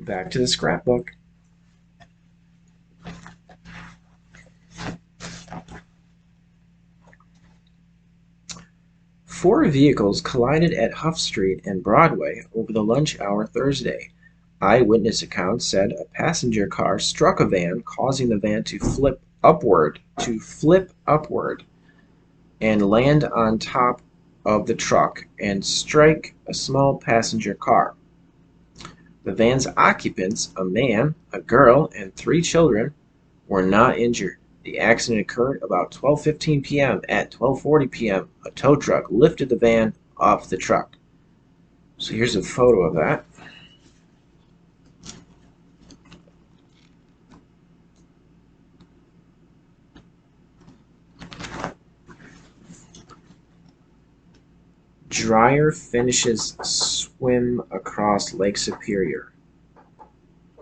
Back to the scrapbook. Four vehicles collided at Huff Street and Broadway over the lunch hour Thursday. Eyewitness accounts said a passenger car struck a van, causing the van to flip upward and land on top of the truck and strike a small passenger car. The van's occupants, a man, a girl, and three children, were not injured. The accident occurred about 12:15 p.m. At 12:40 p.m., a tow truck lifted the van off the truck. So here's a photo of that. Dryer finishes swim across Lake Superior.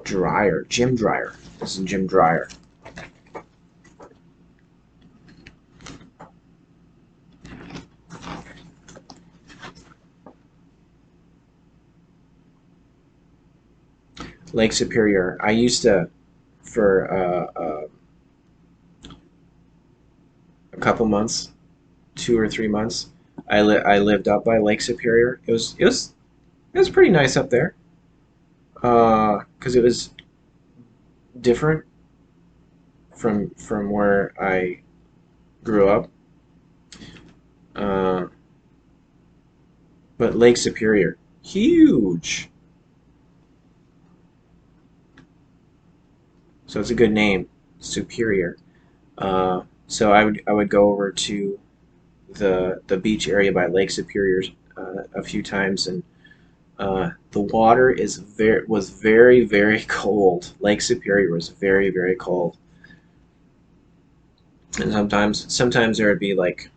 Jim Dryer. This is Jim Dryer. Lake Superior. I used to, for a couple months, 2 or 3 months, I lived up by Lake Superior. It was pretty nice up there. Because it was different from where I grew up. Uh, but Lake Superior, huge. So it's a good name, Superior. So I would go over to the beach area by Lake Superior a few times, and the water was very very cold. Lake Superior was very very cold, and sometimes there would be like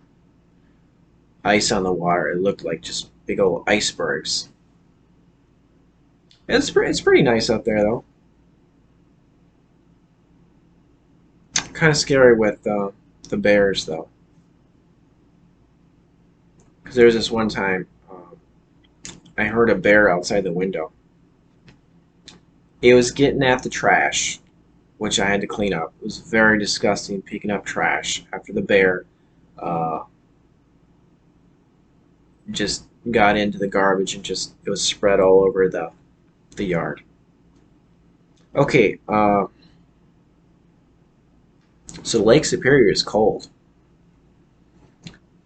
ice on the water. It looked like just big old icebergs. It's pretty nice up there though. Kind of scary with the bears though, because there was this one time I heard a bear outside the window. It was getting at the trash, which I had to clean up. It was very disgusting picking up trash after the bear uh, just got into the garbage and just it was spread all over the yard. Okay, so Lake Superior is cold.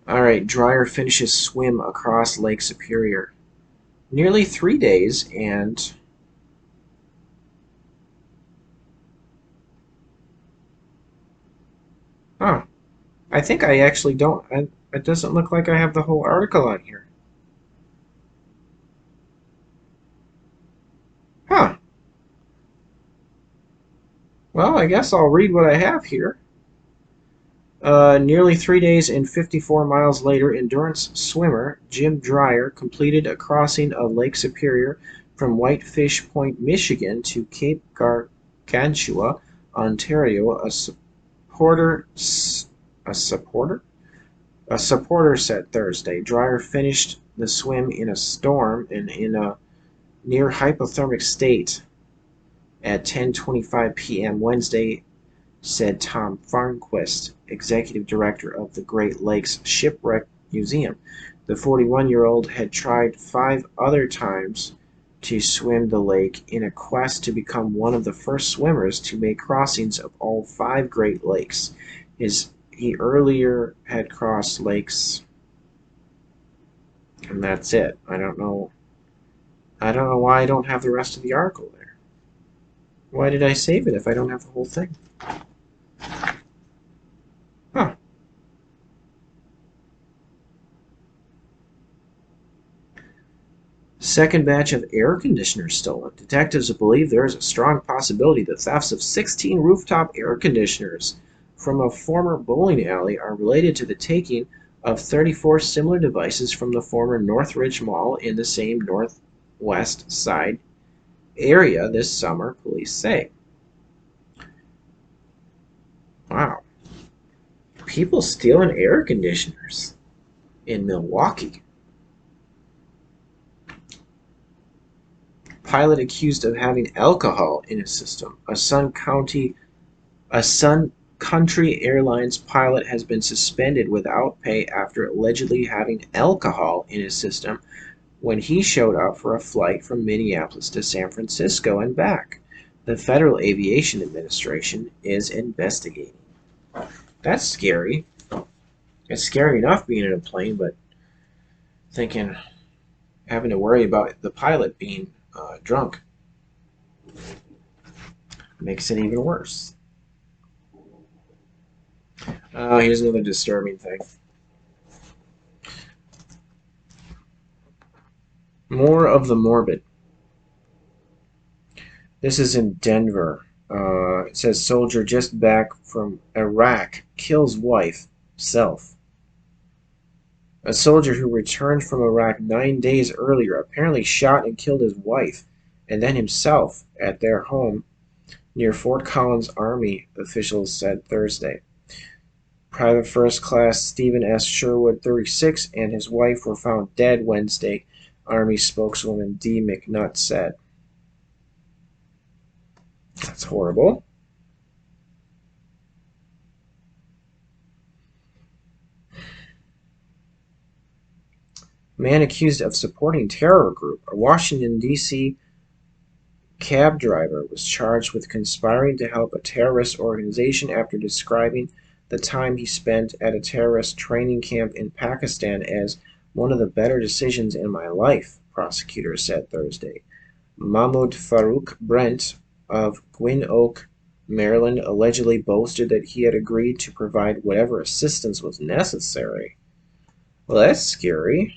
All right, Dryer finishes swim across Lake Superior. Nearly 3 days and huh. I think I actually don't. It doesn't look like I have the whole article on here. Huh. Well, I guess I'll read what I have here. Nearly 3 days and 54 miles later, endurance swimmer Jim Dryer completed a crossing of Lake Superior from Whitefish Point, Michigan to Cape Gargantua, Ontario. Supporter, a supporter, a supporter said Thursday. Dryer finished the swim in a storm and in a near hypothermic state at 10:25 p.m. Wednesday, said Tom Farnquist, executive director of the Great Lakes Shipwreck Museum. The 41-year-old had tried 5 other times to swim the lake in a quest to become one of the first swimmers to make crossings of all 5 Great Lakes. He earlier had crossed lakes, and that's it. I don't know. I don't know why I don't have the rest of the article there. Why did I save it if I don't have the whole thing? Huh. Second batch of air conditioners stolen. Detectives believe there is a strong possibility the thefts of 16 rooftop air conditioners from a former bowling alley are related to the taking of 34 similar devices from the former Northridge Mall in the same Northwest Side area this summer, police say. Wow. People stealing air conditioners in Milwaukee. Pilot accused of having alcohol in his system. A Sun Country Airlines pilot has been suspended without pay after allegedly having alcohol in his system when he showed up for a flight from Minneapolis to San Francisco and back. The Federal Aviation Administration is investigating. That's scary. It's scary enough being in a plane, but thinking, having to worry about the pilot being drunk makes it even worse. Here's another disturbing thing. More of the morbid. This is in Denver. It says soldier just back from Iraq kills wife, self. A soldier who returned from Iraq 9 days earlier apparently shot and killed his wife and then himself at their home near Fort Collins Army, officials said Thursday. Private First Class Stephen S. Sherwood, 36, and his wife were found dead Wednesday, Army spokeswoman Dee McNutt said. That's horrible. Man accused of supporting terror group. A Washington, D.C. cab driver was charged with conspiring to help a terrorist organization after describing the time he spent at a terrorist training camp in Pakistan as one of the better decisions in my life, prosecutors said Thursday. Mahmoud Farouk Brent of Gwynn Oak, Maryland, allegedly boasted that he had agreed to provide whatever assistance was necessary. Well, that's scary.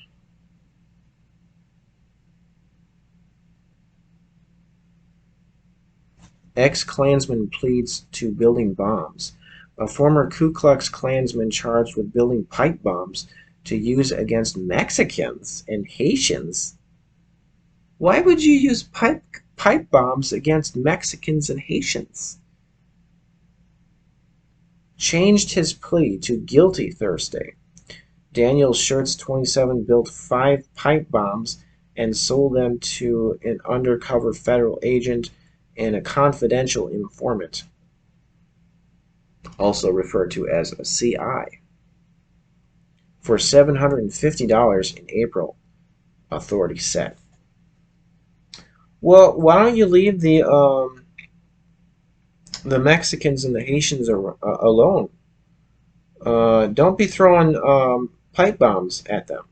Ex-Klansman pleads to building bombs. A former Ku Klux Klansman charged with building pipe bombs to use against Mexicans and Haitians. Why would you use pipe bombs against Mexicans and Haitians? Changed his plea to guilty Thursday. Daniel Schurtz, 27, built 5 pipe bombs and sold them to an undercover federal agent and a confidential informant, also referred to as a CI, for $750 in April, authorities said. Well, why don't you leave the Mexicans and the Haitians alone? Don't be throwing pipe bombs at them.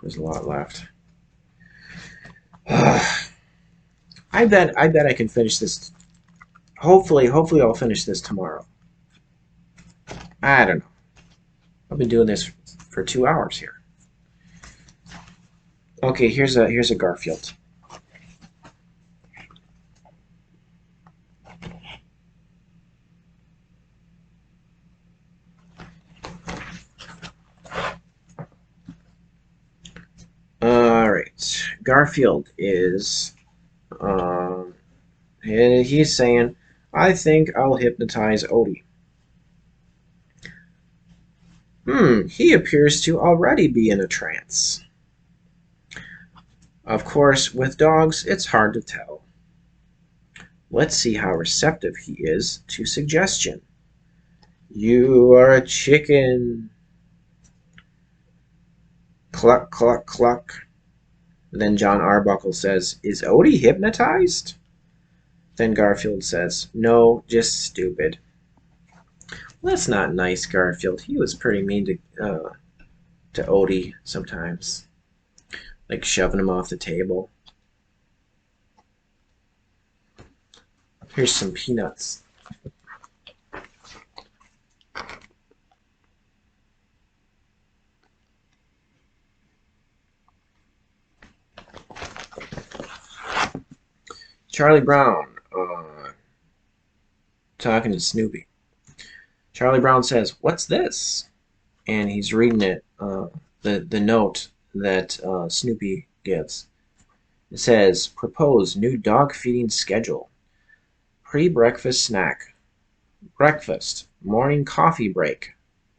There's a lot left. I bet I can finish this. Hopefully I'll finish this tomorrow. I don't know. I've been doing this for 2 hours here. Okay, here's a Garfield. All right, Garfield is, he's saying, I think I'll hypnotize Odie. He appears to already be in a trance. Of course, with dogs, it's hard to tell. Let's see how receptive he is to suggestion. You are a chicken. Cluck, cluck, cluck. Then John Arbuckle says, Is Odie hypnotized? Then Garfield says, No, just stupid. Well, that's not nice, Garfield. He was pretty mean to Odie sometimes. Like shoving him off the table. Here's some peanuts. Charlie Brown talking to Snoopy. Charlie Brown says, What's this? And he's reading it, the note that Snoopy gives. It says, Propose new dog feeding schedule. Pre-breakfast snack. Breakfast. Morning coffee break.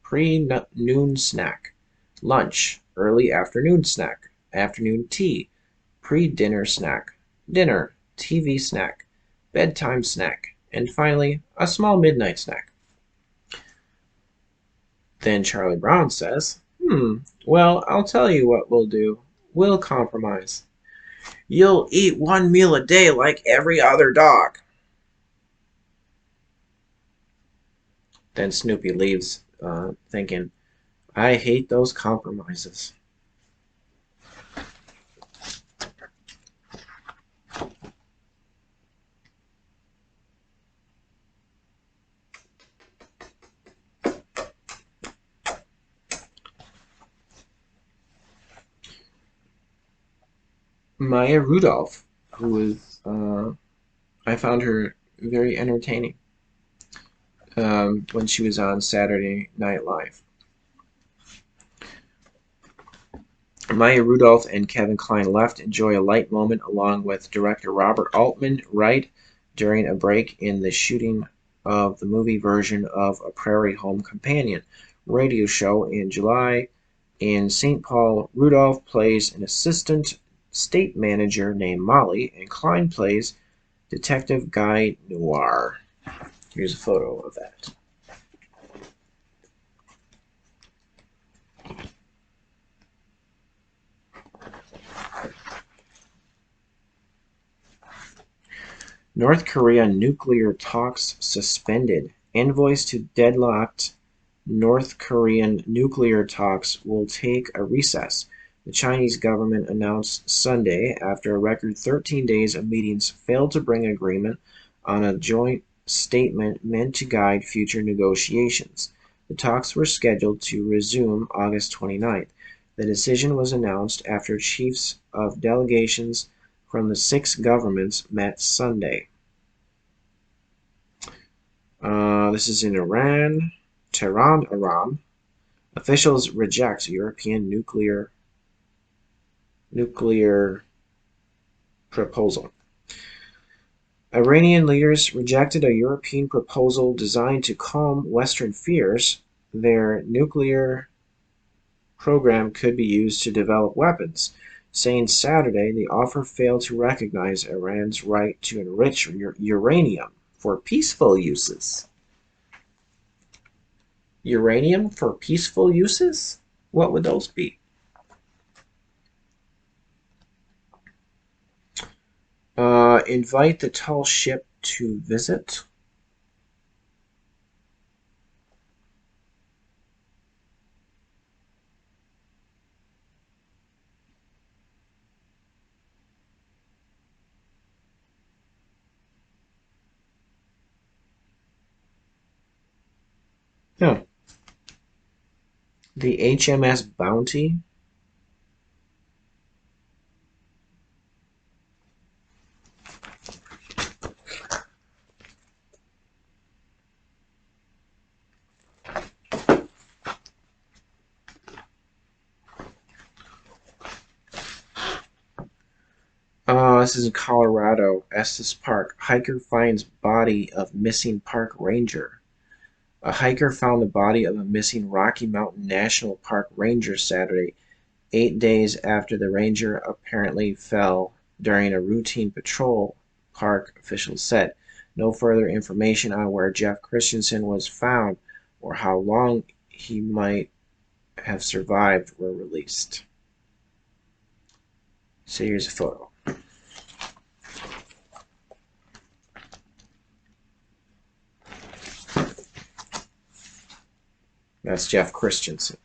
pre-noon snack. Lunch, early afternoon snack. Afternoon tea, pre-dinner snack. Dinner, TV snack. Bedtime snack. And finally, a small midnight snack. Then Charlie Brown says, well, I'll tell you what we'll do. We'll compromise. You'll eat one meal a day like every other dog. Then Snoopy leaves, thinking, I hate those compromises. Maya Rudolph, who is, I found her very entertaining when she was on Saturday Night Live. Maya Rudolph and Kevin Kline left enjoy a light moment along with director Robert Altman Wright during a break in the shooting of the movie version of A Prairie Home Companion radio show in July. In St. Paul, Rudolph plays an assistant state manager named Molly, and Kline plays Detective Guy Noir. Here's a photo of that. North Korea nuclear talks suspended. Envoys to deadlocked North Korean nuclear talks will take a recess, the Chinese government announced Sunday after a record 13 days of meetings failed to bring agreement on a joint statement meant to guide future negotiations. The talks were scheduled to resume August 29th. The decision was announced after chiefs of delegations from the 6 governments met Sunday. This is in Iran. Tehran, Iran. Officials reject European nuclear proposal. Iranian leaders rejected a European proposal designed to calm Western fears their nuclear program could be used to develop weapons, saying Saturday the offer failed to recognize Iran's right to enrich uranium for peaceful uses. Uranium for peaceful uses? What would those be? Invite the tall ship to visit. Huh. The HMS Bounty. This is in Colorado, Estes Park. Hiker finds body of missing park ranger. A hiker found the body of a missing Rocky Mountain National Park ranger Saturday, 8 days after the ranger apparently fell during a routine patrol, park officials said. No further information on where Jeff Christensen was found or how long he might have survived were released. So here's a photo. That's Jeff Christensen.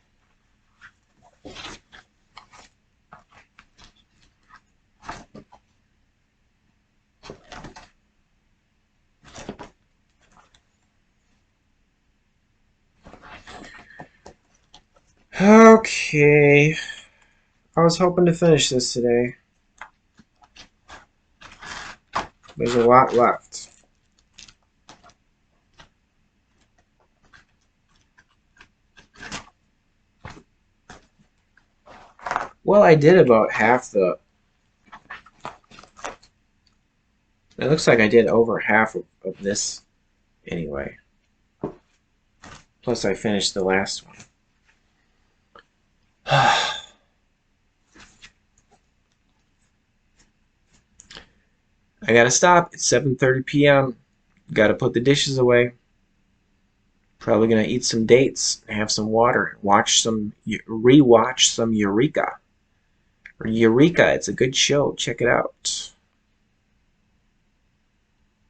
Okay. I was hoping to finish this today. There's a lot left. Well, I did about half the... It looks like I did over half of this anyway. Plus, I finished the last one. I gotta stop. It's 7:30 p.m. Gotta put the dishes away. Probably gonna eat some dates, have some water, rewatch some Eureka. Eureka, it's a good show. Check it out.